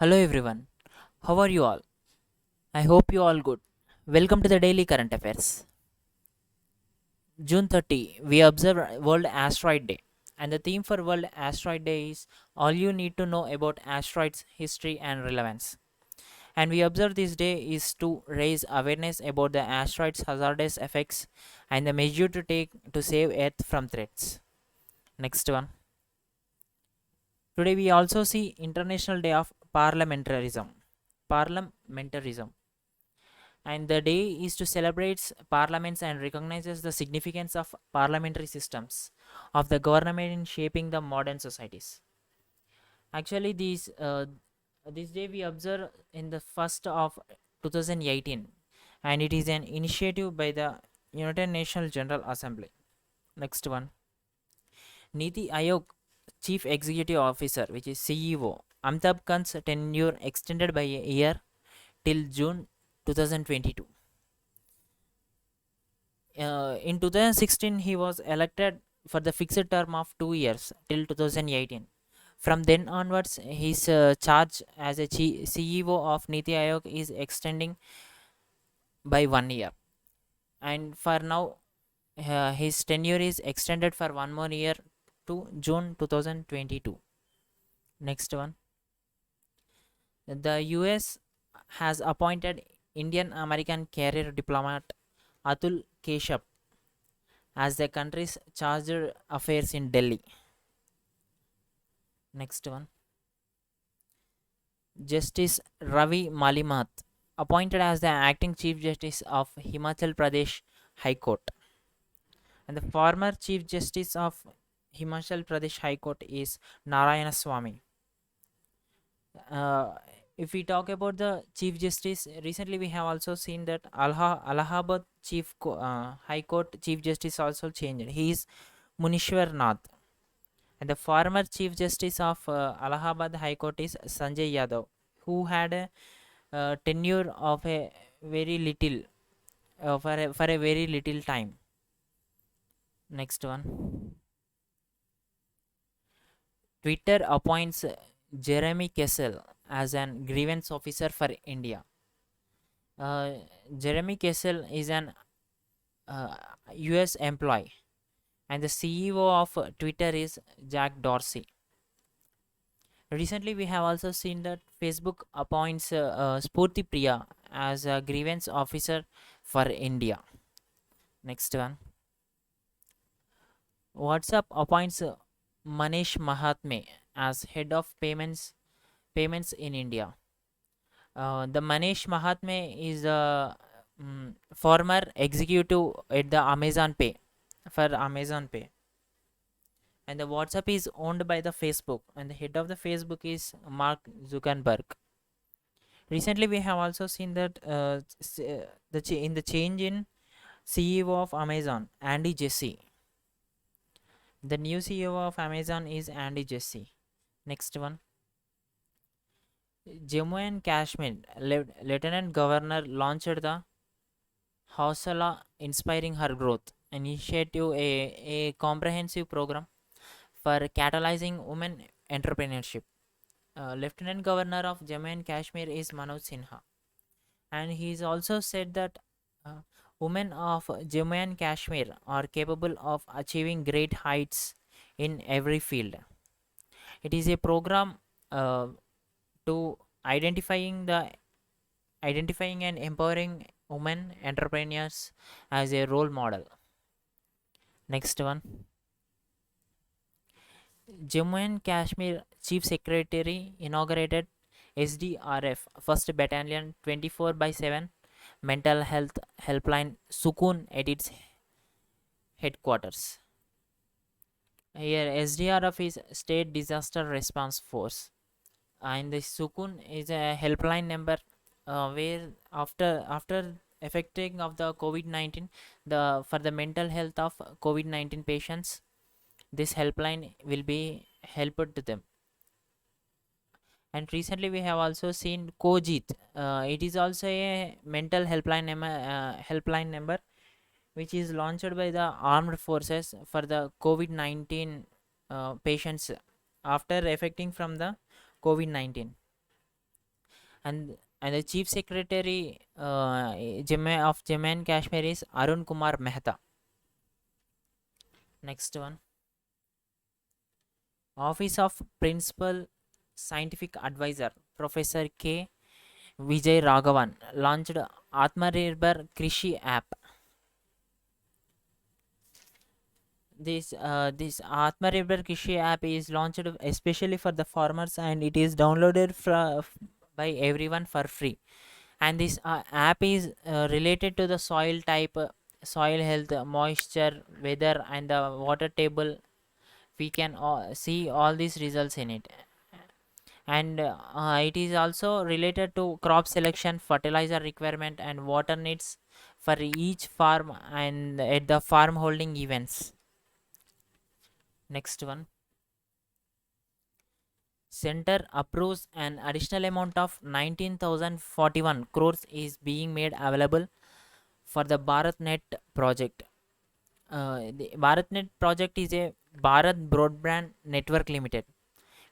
Hello everyone. How are you all? I hope you all good. Welcome to the daily current affairs. June 30, we observe World Asteroid Day. And the theme for World Asteroid Day is all you need to know about asteroids, history and relevance. And we observe this day is to raise awareness about the asteroids' hazardous effects and the measure to take to save Earth from threats. Next one. Today we also see International Day of Parliamentarism. Parliamentarism, and the day is to celebrate parliaments and recognizes the significance of parliamentary systems of the government in shaping the modern societies. Actually, this day we observe in the first of 2018, and it is an initiative by the United Nations General Assembly. Next one, Niti Aayog Chief Executive Officer, which is CEO, Amitabh Kant's tenure extended by a year till June 2022. In 2016 he was elected for the fixed term of 2 years till 2018. From then onwards his charge as a CEO of Niti Aayog is extending by 1 year, and for now his tenure is extended for one more year to June 2022. Next one, the US has appointed Indian American career diplomat Atul Keshup as the country's charged affairs in Delhi. Next one, Justice Ravi Malimath, appointed as the acting Chief Justice of Himachal Pradesh High Court. And the former Chief Justice of Himachal Pradesh High Court is Narayana Swamy. Uh, if we talk about the Chief Justice, recently we have also seen that Allahabad High Court Chief Justice also changed. He is Munishwar Nath. And the former Chief Justice of Allahabad High Court is Sanjay Yadav, who had a tenure of a very little for a very little time. Next one, Twitter appoints Jeremy Kessel as an grievance officer for India. Uh, Jeremy Kessel is an uh, US employee, and the CEO of Twitter is Jack Dorsey. Recently, we have also seen that Facebook appoints Spurti Priya as a grievance officer for India. Next one, WhatsApp appoints Manish Mahatme as head of payments in India. The Manish Mahatme is a former executive at the Amazon Pay for Amazon Pay, and the WhatsApp is owned by the Facebook, and the head of the Facebook is Mark Zuckerberg. Recently, we have also seen that in the change in CEO of Amazon, Andy Jassy. The new CEO of Amazon is Andy Jassy. Next one, Jammu and Kashmir Lieutenant Governor launched the Hausala Inspiring Her Growth initiative, a comprehensive program for catalyzing women entrepreneurship. Lieutenant Governor of Jammu and Kashmir is Manoj Sinha, and he's also said that uh, women of Jammu and Kashmir are capable of achieving great heights in every field. It is a program uh, to identifying the identifying and empowering women entrepreneurs as a role model. Next one, Jammu and Kashmir Chief Secretary inaugurated SDRF First Battalion 24 by 7 mental health helpline Sukun at its headquarters. Here SDRF is State Disaster Response Force, and the Sukun is a helpline number where after affecting of the COVID-19, the for the mental health of COVID-19 patients, this helpline will be helped to them. And recently we have also seen Kojit. It is also a mental helpline number which is launched by the armed forces for the COVID-19 patients after affecting from the COVID-19. And the chief secretary of Jammu and Kashmir is Arun Kumar Mehta. Next one, Office of Principal Scientific Advisor Professor K. Vijay Raghavan launched Atmanirbhar Krishi app. This Atmanirbhar Krishi app is launched especially for the farmers, and it is downloaded by everyone for free. And this app is related to the soil type, soil health, moisture, weather, and the water table. We can see all these results in it. And it is also related to crop selection, fertilizer requirement, and water needs for each farm and at the farm holding events. Next one, center approves an additional amount of 19,041 crores is being made available for the BharatNet project. The BharatNet project is a Bharat Broadband Network Limited,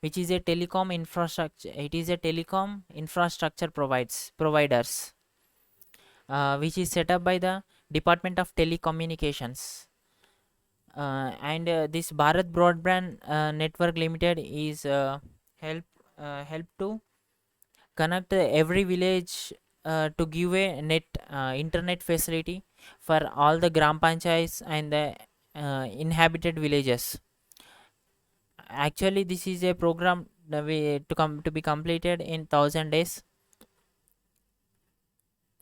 which is a telecom infrastructure. It is a telecom infrastructure providers, which is set up by the Department of Telecommunications. And this Bharat Broadband Network Limited is help help to connect every village to give a net internet facility for all the gram panchayats and the inhabited villages. Actually, this is a program to be completed in 1,000 days.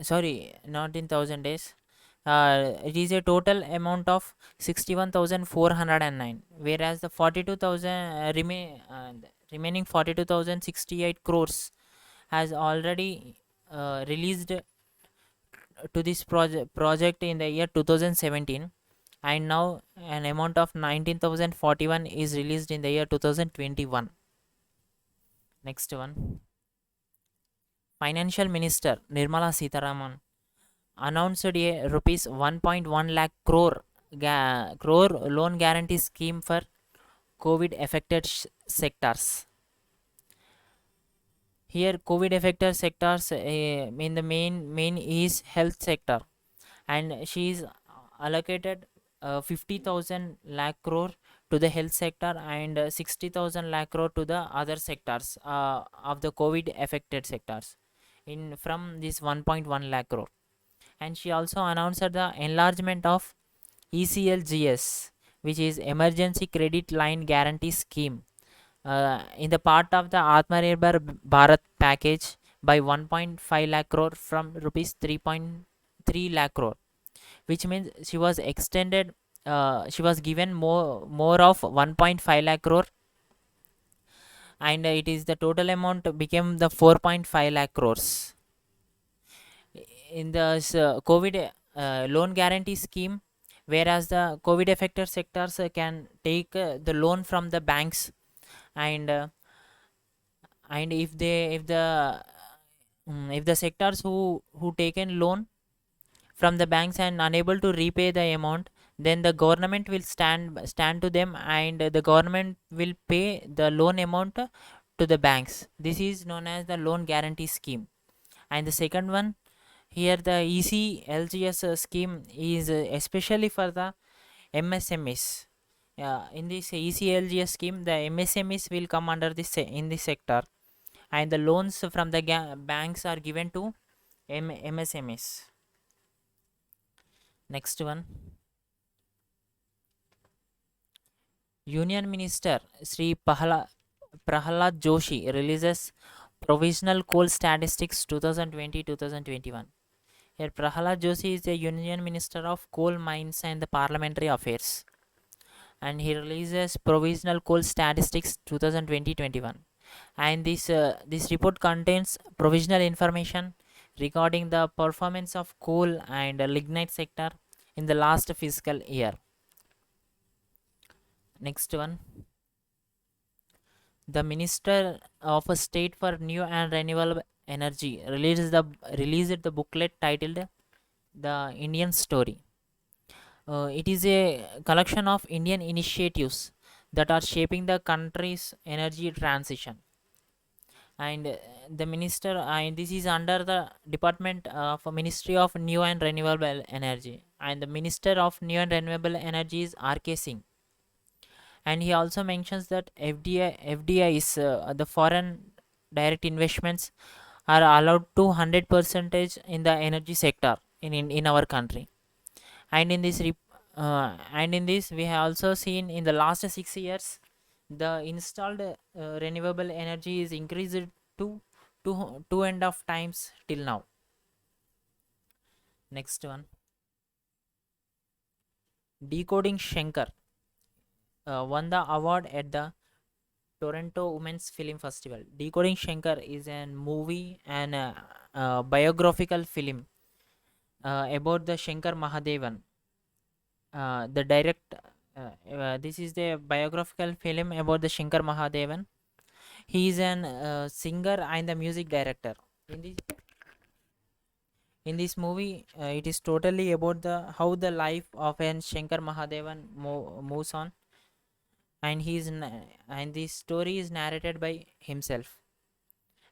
Sorry, not in 1,000 days. It is a total amount of 61,409, whereas the 42,000 remaining 42,068 crores has already released to this project in the year 2017, and now an amount of 19,041 is released in the year 2021. Next one, Financial Minister Nirmala Sitharaman announced a rupees 1.1 lakh crore loan guarantee scheme for COVID affected sectors. Here, COVID affected sectors in the main is health sector, and she is allocated 50,000 lakh crore to the health sector, and 60,000 lakh crore to the other sectors of the COVID affected sectors in from this 1.1 lakh crore. And she also announced the enlargement of ECLGS, which is Emergency Credit Line Guarantee Scheme, in the part of the Atmanirbhar Bharat package by 1.5 lakh crore from rupees 3.3 lakh crore, which means she was extended. She was given more of 1.5 lakh crore, and it is the total amount became the 4.5 lakh crores in the COVID loan guarantee scheme. Whereas the COVID affected sectors can take the loan from the banks, and if the sectors who taken loan from the banks and unable to repay the amount, then the government will stand to them, and the government will pay the loan amount to the banks. This is known as the loan guarantee scheme. And the second one, here the ECLGS scheme is especially for the MSMEs. In this ECLGS scheme, the MSMEs will come under this in this sector, and the loans from the banks are given to MSMEs. Next one, Union Minister Sri Prahalad Joshi releases Provisional Coal Statistics 2020-2021. Here, Prahalad Joshi is the Union Minister of Coal Mines and the Parliamentary Affairs, and he releases Provisional Coal Statistics 2020-21. And this report contains provisional information regarding the performance of coal and lignite sector in the last fiscal year. Next one, the Minister of State for New and Renewable Energy released the booklet titled The Indian Story. It is a collection of Indian initiatives that are shaping the country's energy transition. And the minister, and this is under the department of Ministry of New and Renewable Energy, and the Minister of New and Renewable Energy is RK Singh. And he also mentions that FDI is the foreign direct investments are allowed to 100 percentage in the energy sector in our country. And in this and in this we have also seen in the last 6 years the installed renewable energy is increased to two and a half times till now. Next one, Decoding Shankar won the award at the Toronto Women's Film Festival. Decoding Shankar is a movie and biographical film about the Shankar Mahadevan. The direct This is the biographical film about the Shankar Mahadevan. He is an singer and the music director. In this in this movie, it is totally about the how the life of an Shankar Mahadevan moves on, and and this story is narrated by himself.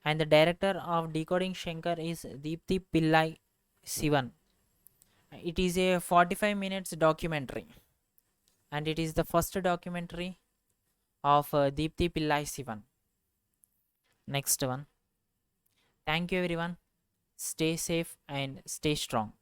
And the director of Decoding Shankar is Deepthi Pillai Sivan. It is a 45 minutes documentary, and it is the first documentary of Deepthi Pillai Sivan. Next one. Thank you everyone. Stay safe and stay strong.